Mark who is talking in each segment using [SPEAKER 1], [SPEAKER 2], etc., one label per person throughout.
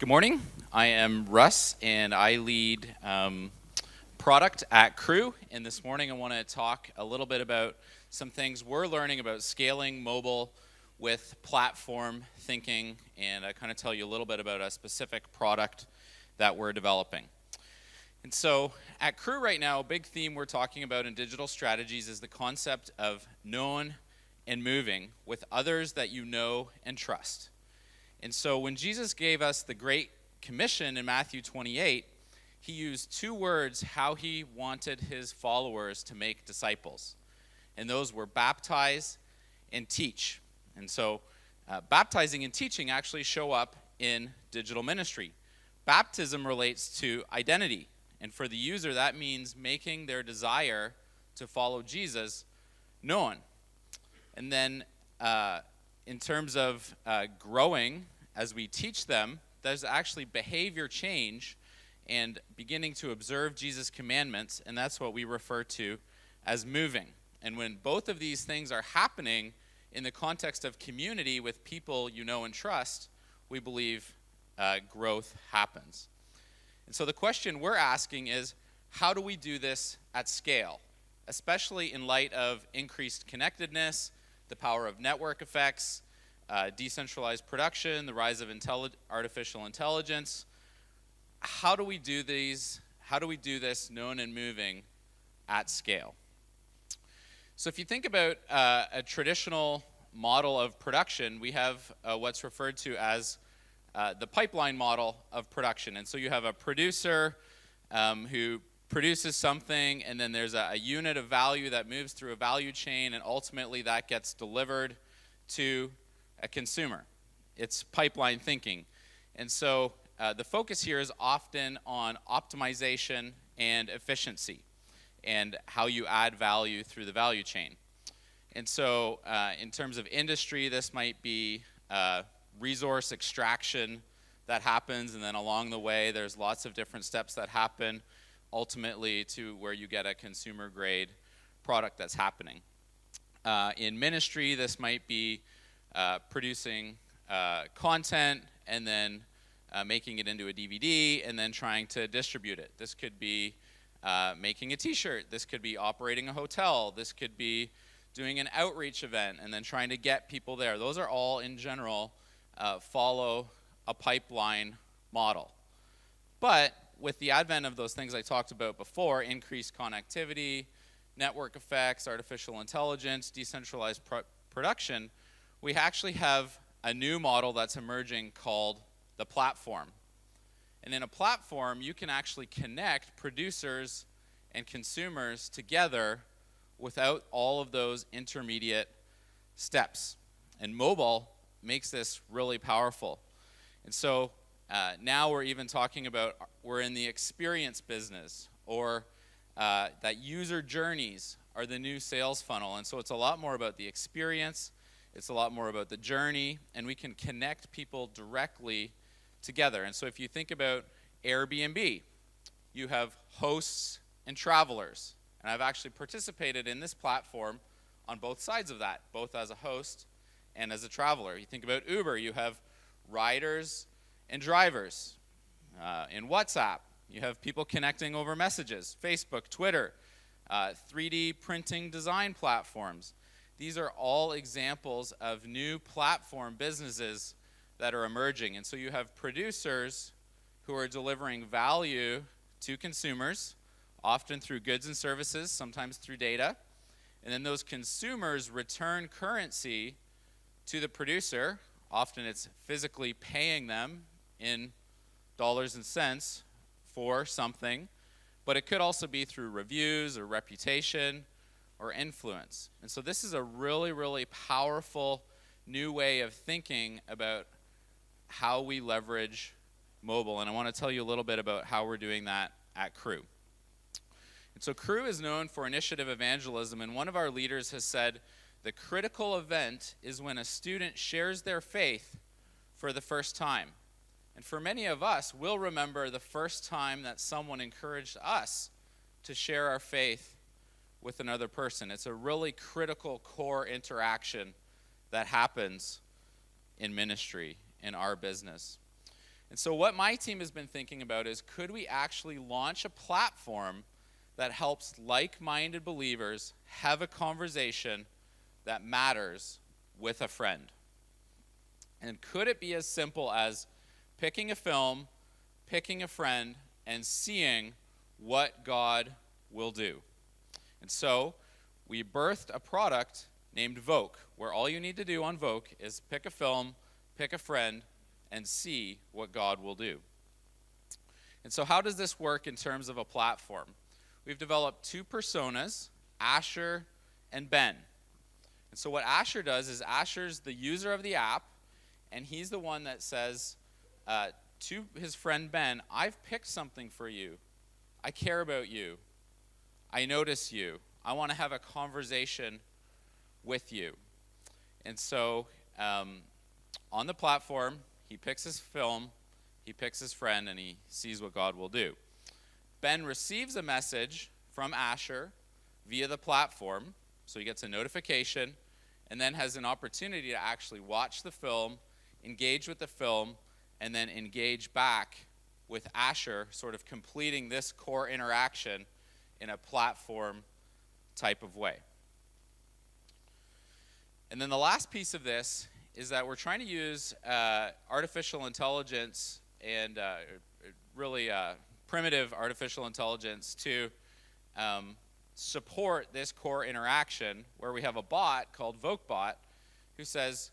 [SPEAKER 1] Good morning. I am Russ, and I lead product at Crew. And this morning, I want to talk a little bit about some things we're learning about scaling mobile with platform thinking, and I kind of tell you a little bit about a specific product that we're developing. And so, at Crew right now, a big theme we're talking about in digital strategies is the concept of known and moving with others that you know and trust. And so when Jesus gave us the Great Commission in Matthew 28, he used two words how he wanted his followers to make disciples. And those were baptize and teach. And so baptizing and teaching actually show up in digital ministry. Baptism relates to identity. And for the user, that means making their desire to follow Jesus known. And then in terms of growing, as we teach them, there's actually behavior change and beginning to observe Jesus' commandments, and that's what we refer to as moving. And when both of these things are happening in the context of community with people you know and trust, we believe growth happens. And so the question we're asking is, how do we do this at scale, especially in light of increased connectedness, the power of network effects, decentralized production, the rise of artificial intelligence? How do we do these? How do we do this known and moving at scale? So if you think about a traditional model of production, we have what's referred to as the pipeline model of production. And so you have a producer who produces something, and then there's a unit of value that moves through a value chain, and ultimately that gets delivered to a consumer. It's pipeline thinking. And so the focus here is often on optimization and efficiency and how you add value through the value chain. And so in terms of industry, this might be resource extraction that happens, and then along the way there's lots of different steps that happen ultimately to where you get a consumer grade product that's happening. In ministry, this might be producing content and then making it into a DVD and then trying to distribute it. This could be making a t-shirt. This could be operating a hotel. This could be doing an outreach event and then trying to get people there. Those are all, in general, follow a pipeline model. But with the advent of those things I talked about before, increased connectivity, network effects, artificial intelligence, decentralized production, we actually have a new model that's emerging called the platform. And in a platform, you can actually connect producers and consumers together without all of those intermediate steps. And mobile makes this really powerful. And so now we're even talking about we're in the experience business, or that user journeys are the new sales funnel. And so it's a lot more about the experience. It's a lot more about the journey, and we can connect people directly together. And so if you think about Airbnb, you have hosts and travelers. And I've actually participated in this platform on both sides of that, both as a host and as a traveler. You think about Uber, you have riders and drivers. In WhatsApp, you have people connecting over messages. Facebook, Twitter, 3D printing design platforms. These are all examples of new platform businesses that are emerging. And so you have producers who are delivering value to consumers, often through goods and services, sometimes through data. And then those consumers return currency to the producer. Often it's physically paying them in dollars and cents for something. But it could also be through reviews or reputation or influence. And so this is a really, really powerful new way of thinking about how we leverage mobile. And I want to tell you a little bit about how we're doing that at Crew. And so Crew is known for initiative evangelism, and one of our leaders has said, the critical event is when a student shares their faith for the first time. And for many of us, we'll remember the first time that someone encouraged us to share our faith with another person. It's a really critical core interaction that happens in ministry, in our business. And so what my team has been thinking about is, could we actually launch a platform that helps like-minded believers have a conversation that matters with a friend? And could it be as simple as picking a film, picking a friend, and seeing what God will do? And so we birthed a product named Voke, where all you need to do on Voke is pick a film, pick a friend, and see what God will do. And so how does this work in terms of a platform? We've developed two personas, Asher and Ben. And so what Asher does is, Asher's the user of the app, and he's the one that says to his friend Ben, I've picked something for you. I care about you. I notice you. I want to have a conversation with you. And so on the platform, he picks his film, he picks his friend, and he sees what God will do. Ben receives a message from Asher via the platform, so he gets a notification, and then has an opportunity to actually watch the film, engage with the film, and then engage back with Asher, sort of completing this core interaction in a platform type of way. And then the last piece of this is that we're trying to use artificial intelligence and really primitive artificial intelligence to support this core interaction, where we have a bot called VokeBot who says,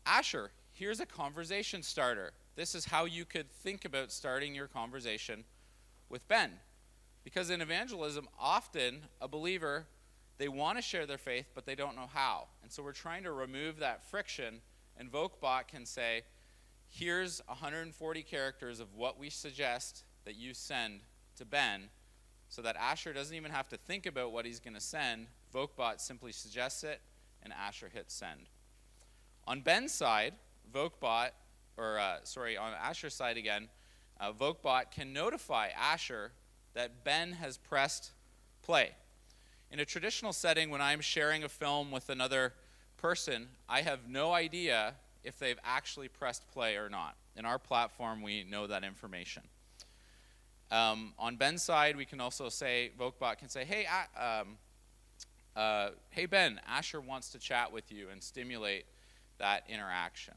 [SPEAKER 1] Asher, here's a conversation starter. This is how you could think about starting your conversation with Ben. Because in evangelism, often a believer, they want to share their faith, but they don't know how. And so we're trying to remove that friction, and VokeBot can say, here's 140 characters of what we suggest that you send to Ben, so that Asher doesn't even have to think about what he's going to send. VokeBot simply suggests it, and Asher hits send. On Ben's side, on Asher's side again, VokeBot can notify Asher that Ben has pressed play. In a traditional setting, when I'm sharing a film with another person, I have no idea if they've actually pressed play or not. In our platform, we know that information. On Ben's side, we can also say, VokeBot can say, hey, hey Ben, Asher wants to chat with you, and stimulate that interaction.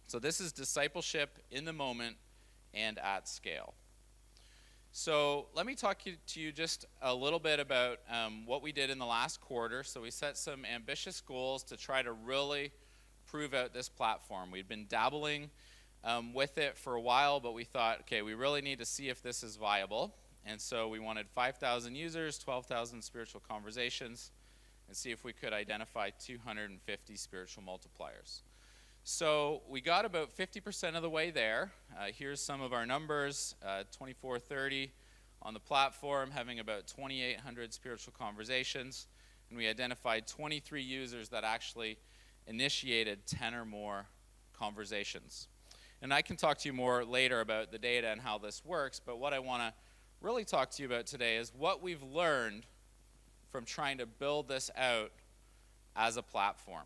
[SPEAKER 1] So this is discipleship in the moment and at scale. So let me talk to you just a little bit about what we did in the last quarter. So we set some ambitious goals to try to really prove out this platform. We'd been dabbling with it for a while, but we thought, okay, we really need to see if this is viable. And so we wanted 5,000 users, 12,000 spiritual conversations, and see if we could identify 250 spiritual multipliers. So we got about 50% of the way there. Here's some of our numbers, 2430 on the platform, having about 2,800 spiritual conversations. And we identified 23 users that actually initiated 10 or more conversations. And I can talk to you more later about the data and how this works, but what I want to really talk to you about today is what we've learned from trying to build this out as a platform.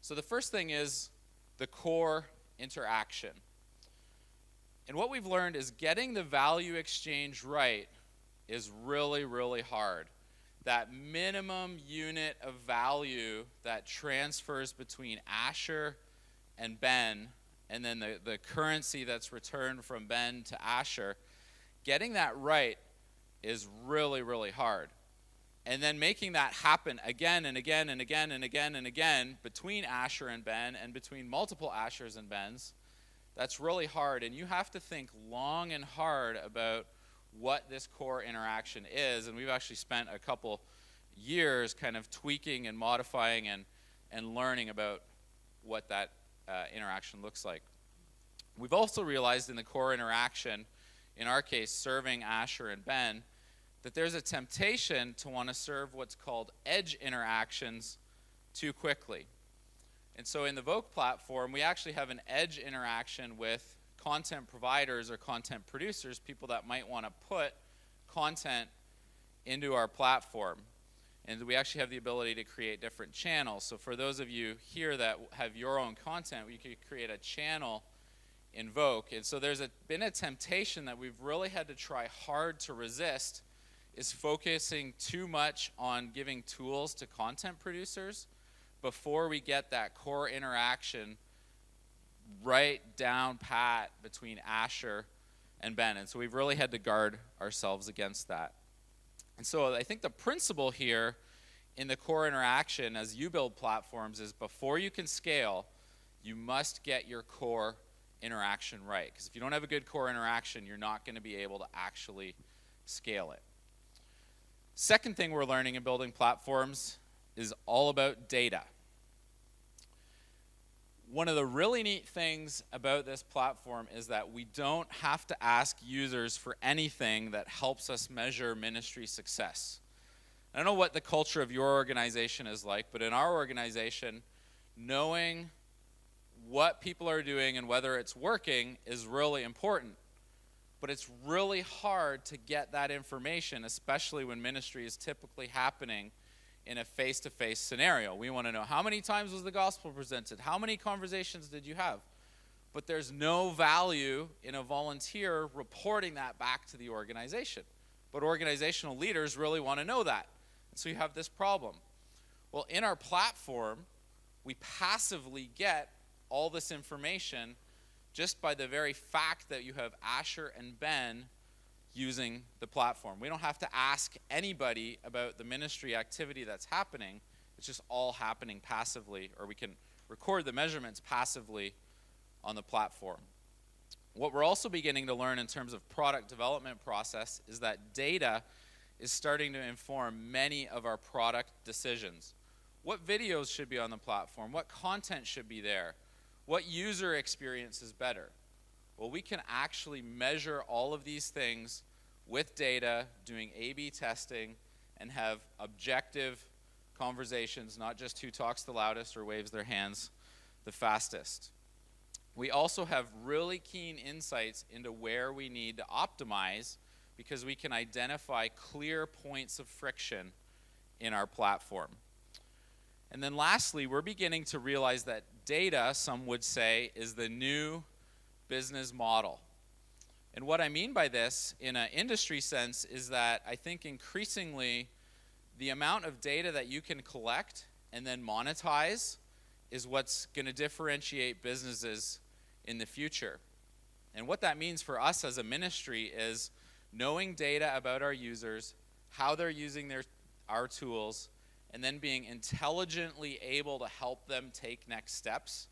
[SPEAKER 1] So the first thing is the core interaction. And what we've learned is getting the value exchange right is really, really hard. That minimum unit of value that transfers between Asher and Ben, and then the currency that's returned from Ben to Asher, getting that right is really, really hard. And then making that happen again and again and again and again and again between Asher and Ben, and between multiple Ashers and Bens, that's really hard. And you have to think long and hard about what this core interaction is. And we've actually spent a couple years kind of tweaking and modifying and learning about what that interaction looks like. We've also realized in the core interaction, in our case serving Asher and Ben, that there's a temptation to want to serve what's called edge interactions too quickly. And so in the Voke platform, we actually have an edge interaction with content providers or content producers, people that might want to put content into our platform. And we actually have the ability to create different channels. So for those of you here that have your own content, we could create a channel invoke. And so there's been a temptation that we've really had to try hard to resist, is focusing too much on giving tools to content producers before we get that core interaction right down pat between Asher and Ben. And so we've really had to guard ourselves against that. And so I think the principle here in the core interaction as you build platforms is before you can scale, you must get your core interaction right. Because if you don't have a good core interaction, you're not going to be able to actually scale it. Second thing we're learning in building platforms is all about data. One of the really neat things about this platform is that we don't have to ask users for anything that helps us measure ministry success. I don't know what the culture of your organization is like, but in our organization, knowing what people are doing and whether it's working is really important. But it's really hard to get that information, especially when ministry is typically happening in a face-to-face scenario. We want to know how many times was the gospel presented? How many conversations did you have? But there's no value in a volunteer reporting that back to the organization. But organizational leaders really want to know that. And so you have this problem. Well, in our platform, we passively get all this information just by the very fact that you have Asher and Ben using the platform. We don't have to ask anybody about the ministry activity that's happening. It's just all happening passively, or we can record the measurements passively on the platform. What we're also beginning to learn in terms of product development process is that data is starting to inform many of our product decisions. What videos should be on the platform? What content should be there? What user experience is better? Well, we can actually measure all of these things with data, doing A/B testing, and have objective conversations, not just who talks the loudest or waves their hands the fastest. We also have really keen insights into where we need to optimize because we can identify clear points of friction in our platform. And then lastly, we're beginning to realize that data, some would say, is the new business model. And what I mean by this in an industry sense is that I think increasingly the amount of data that you can collect and then monetize is what's going to differentiate businesses in the future. And what that means for us as a ministry is knowing data about our users, how they're using our tools, and then being intelligently able to help them take next steps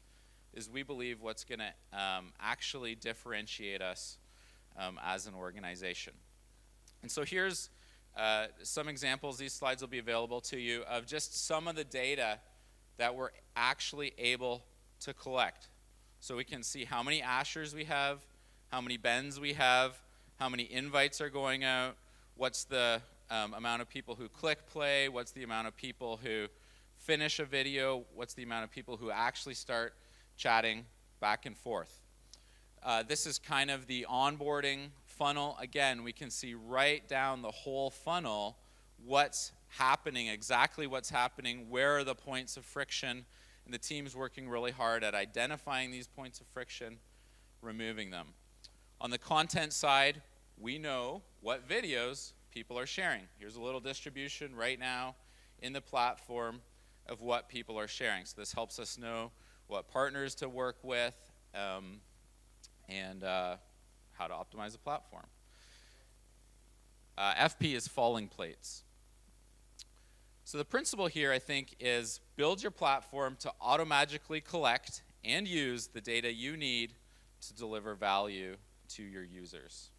[SPEAKER 1] is, we believe, what's going to actually differentiate us as an organization. And so here's some examples. These slides will be available to you of just some of the data that we're actually able to collect. So we can see how many Ashers we have, how many Bens we have, how many invites are going out, what's the amount of people who click play, what's the amount of people who finish a video, what's the amount of people who actually start chatting back and forth. This is kind of the onboarding funnel. Again, we can see right down the whole funnel what's happening, exactly what's happening, where are the points of friction, and the team's working really hard at identifying these points of friction, removing them. On the content side, we know what videos people are sharing. Here's a little distribution right now in the platform of what people are sharing. So this helps us know what partners to work with and how to optimize the platform. FP is falling plates. So the principle here, I think, is build your platform to automatically collect and use the data you need to deliver value to your users.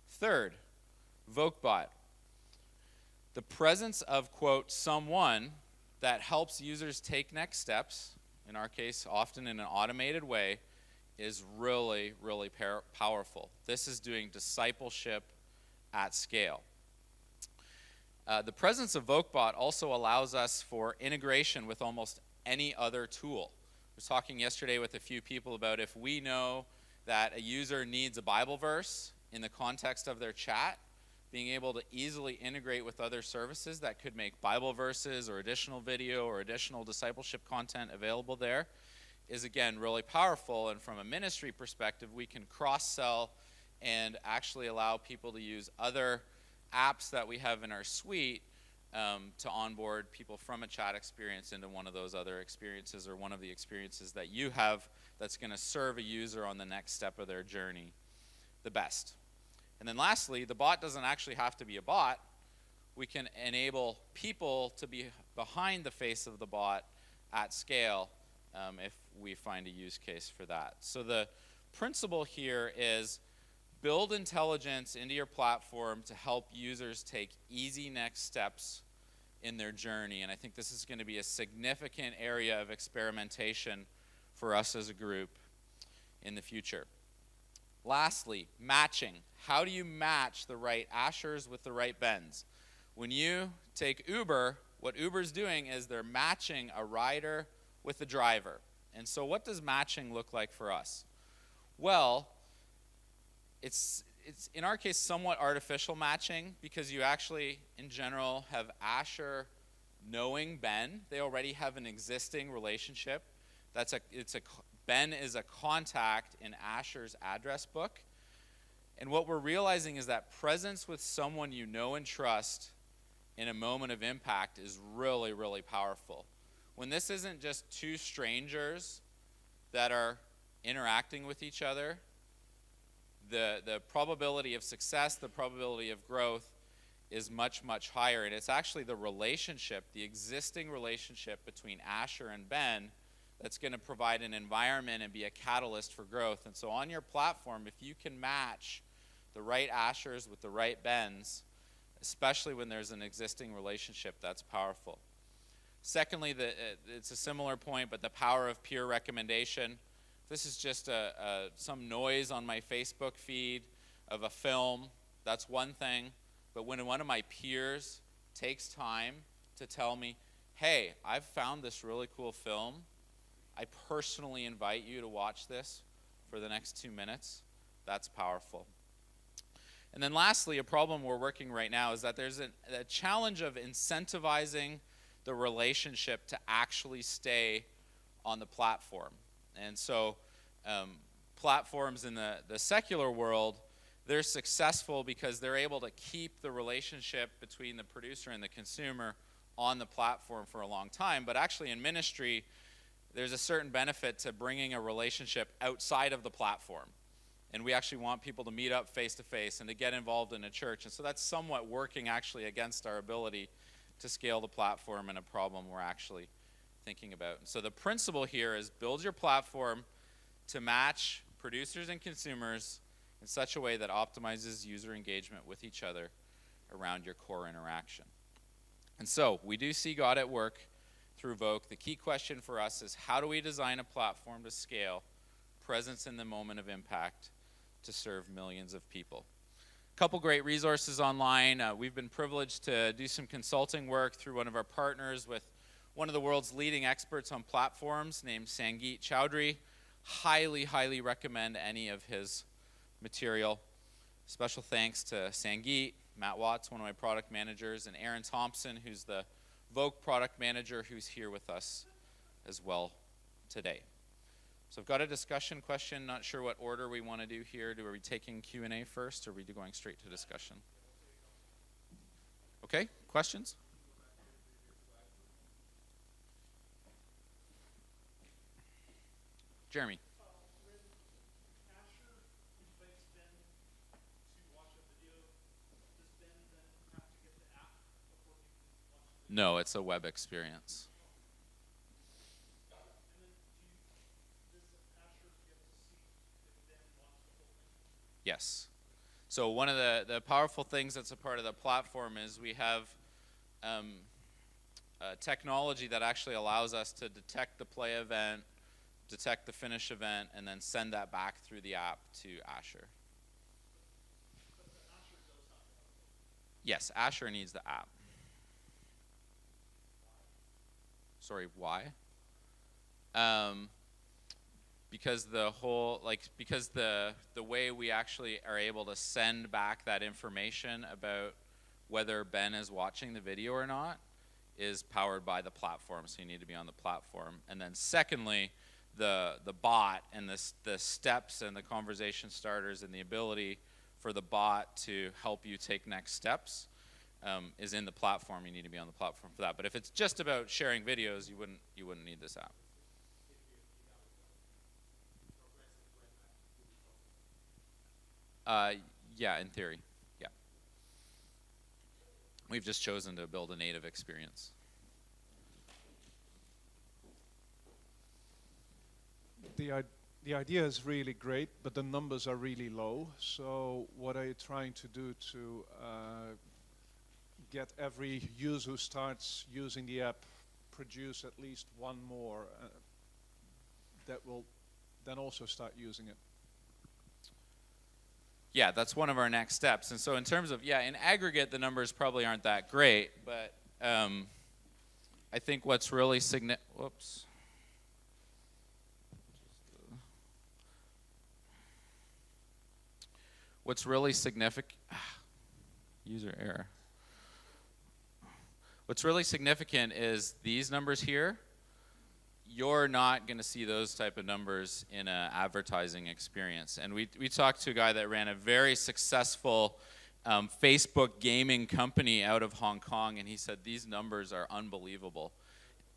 [SPEAKER 1] Third, VokeBot. The presence of, quote, someone that helps users take next steps, in our case, often in an automated way, is really, really powerful. This is doing discipleship at scale. The presence of VokeBot also allows us for integration with almost any other tool. I was talking yesterday with a few people about if we know that a user needs a Bible verse in the context of their chat, being able to easily integrate with other services that could make Bible verses or additional video or additional discipleship content available there is, again, really powerful. And from a ministry perspective, we can cross-sell and actually allow people to use other apps that we have in our suite to onboard people from a chat experience into one of those other experiences, or one of the experiences that you have that's going to serve a user on the next step of their journey the best. And then lastly, the bot doesn't actually have to be a bot. We can enable people to be behind the face of the bot at scale if we find a use case for that. So the principle here is build intelligence into your platform to help users take easy next steps in their journey. And I think this is going to be a significant area of experimentation for us as a group in the future. Lastly, matching. How do you match the right Ashers with the right Bens? When you take Uber, what Uber's doing is they're matching a rider with a driver. And so what does matching look like for us? Well, it's in our case somewhat artificial matching, because you actually in general have Asher knowing Ben. They already have an existing relationship. Ben is a contact in Asher's address book. And what we're realizing is that presence with someone you know and trust in a moment of impact is really, really powerful. When this isn't just two strangers that are interacting with each other, the probability of success, the probability of growth is much, much higher. And it's actually the relationship, the existing relationship between Asher and Ben, that's going to provide an environment and be a catalyst for growth. And so on your platform, if you can match the right Ashers with the right Bens, especially when there's an existing relationship, that's powerful. Secondly, it's a similar point, but the power of peer recommendation. This is just some noise on my Facebook feed of a film. That's one thing. But when one of my peers takes time to tell me, hey, I've found this really cool film, I personally invite you to watch this for the next 2 minutes, that's powerful. And then lastly, a problem we're working right now is that there's a challenge of incentivizing the relationship to actually stay on the platform. And so platforms in the secular world, they're successful because they're able to keep the relationship between the producer and the consumer on the platform for a long time. But actually in ministry, there's a certain benefit to bringing a relationship outside of the platform. And we actually want people to meet up face to face and to get involved in a church. And so that's somewhat working actually against our ability to scale the platform, and a problem we're actually thinking about. And so the principle here is build your platform to match producers and consumers in such a way that optimizes user engagement with each other around your core interaction. And so we do see God at work through Voke. The key question for us is, how do we design a platform to scale presence in the moment of impact to serve millions of people? A couple great resources online. We've been privileged to do some consulting work through one of our partners with one of the world's leading experts on platforms named Sangeet Chowdhury. Highly, highly recommend any of his material. Special thanks to Sangeet, Matt Watts, one of my product managers, and Aaron Thompson, who's the Voke product manager, who's here with us as well today. So I've got a discussion question. Not sure what order we want to do here. Are we taking Q&A first, or are we going straight to discussion? Okay, questions? Jeremy. No, it's a web experience. Yes. So one of the powerful things that's a part of the platform is we have technology that actually allows us to detect the play event, detect the finish event, and then send that back through the app to Asher. Yes, Asher needs the app. Sorry, why? Because the way we actually are able to send back that information about whether Ben is watching the video or not is powered by the platform, so you need to be on the platform. And then secondly, the bot and the steps and the conversation starters and the ability for the bot to help you take next steps is in the platform. You need to be on the platform for that. But if it's just about sharing videos, you wouldn't need this app. Yeah, in theory, yeah. We've just chosen to build a native experience.
[SPEAKER 2] The idea is really great, but the numbers are really low. So what are you trying to do to get every user who starts using the app produce at least one more that will then also start using it?
[SPEAKER 1] Yeah, that's one of our next steps. And so in terms of, in aggregate, the numbers probably aren't that great, but I think what's really What's really significant, user error. What's really significant is these numbers here. You're not going to see those type of numbers in an advertising experience. And we talked to a guy that ran a very successful Facebook gaming company out of Hong Kong, and he said these numbers are unbelievable.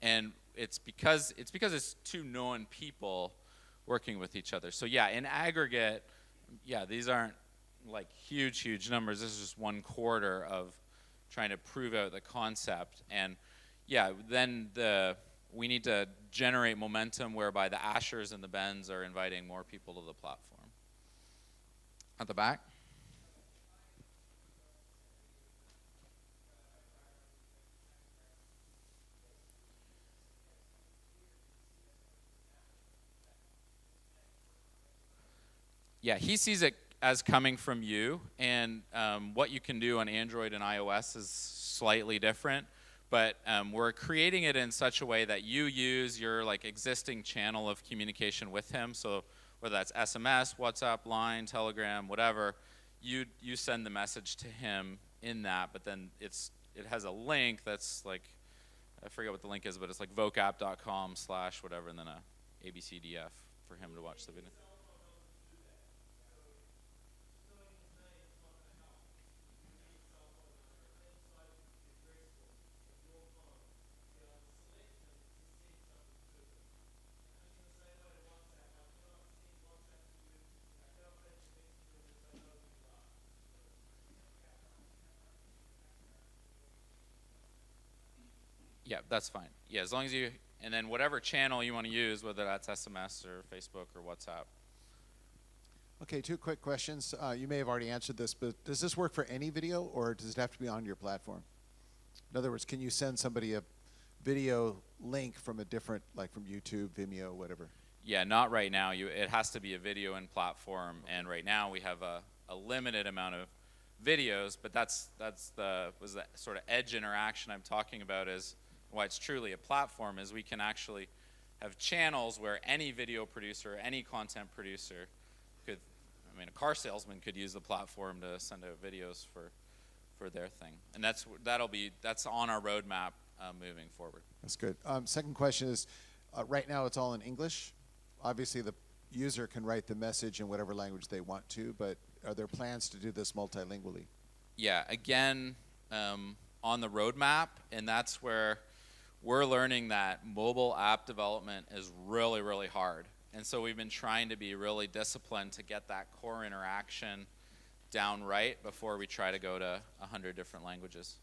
[SPEAKER 1] And it's because it's two known people working with each other. So yeah, in aggregate, these aren't like huge numbers. This is just 1/4 of trying to prove out the concept. And then we need to generate momentum whereby the Ashers and the Bens are inviting more people to the platform. At the back. Yeah, he sees it as coming from you, and what you can do on Android and iOS is slightly different, but we're creating it in such a way that you use your existing channel of communication with him. So whether that's SMS, WhatsApp, Line, Telegram, whatever, you send the message to him in that, but then it has a link that's I forget what the link is, but it's like vocapp.com/whatever, and then a ABCDF for him to watch the video. Yeah, that's fine. Yeah, as long as and then whatever channel you want to use, whether that's SMS or Facebook or WhatsApp.
[SPEAKER 3] Okay, 2 quick questions. You may have already answered this, but does this work for any video, or does it have to be on your platform? In other words, can you send somebody a video link from a different, like from YouTube, Vimeo, whatever?
[SPEAKER 1] Yeah, not right now. It has to be a video in platform, and right now we have a limited amount of videos, but that's the sort of edge interaction I'm talking about, is why it's truly a platform, is we can actually have channels where any video producer, any content producer could, a car salesman could use the platform to send out videos for their thing. And that's on our roadmap moving forward.
[SPEAKER 3] That's good. Second question is, right now it's all in English. Obviously the user can write the message in whatever language they want to, but are there plans to do this multilingually?
[SPEAKER 1] Yeah, again, on the roadmap, and that's where we're learning that mobile app development is really, really hard. And so we've been trying to be really disciplined to get that core interaction down right before we try to go to 100 different languages.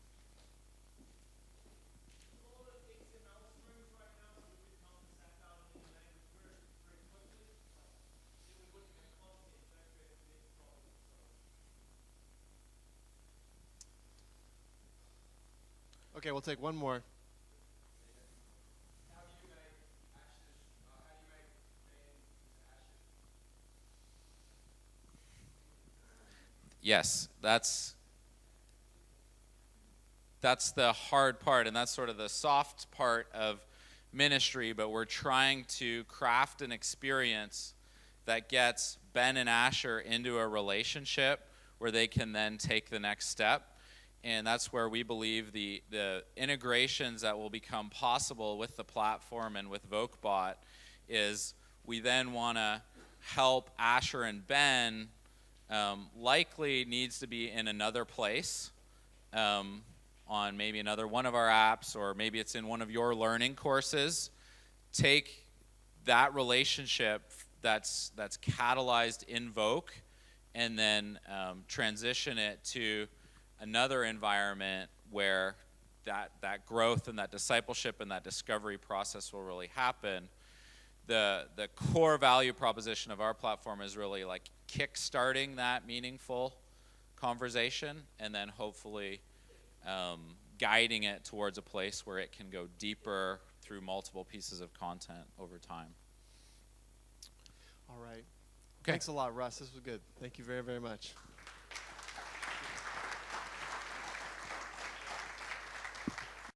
[SPEAKER 4] Okay, we'll take one more.
[SPEAKER 1] Yes, that's the hard part, and that's sort of the soft part of ministry, but we're trying to craft an experience that gets Ben and Asher into a relationship where they can then take the next step. And that's where we believe the integrations that will become possible with the platform and with VokeBot is we then want to help Asher and Ben, likely needs to be in another place, on maybe another one of our apps, or maybe it's in one of your learning courses. Take that relationship that's catalyzed in Voke, and then transition it to another environment where that growth and that discipleship and that discovery process will really happen. The core value proposition of our platform is really like kick-starting that meaningful conversation, and then hopefully guiding it towards a place where it can go deeper through multiple pieces of content over time.
[SPEAKER 4] All right.
[SPEAKER 1] Okay.
[SPEAKER 4] Thanks a lot, Russ. This was good. Thank you very, very much.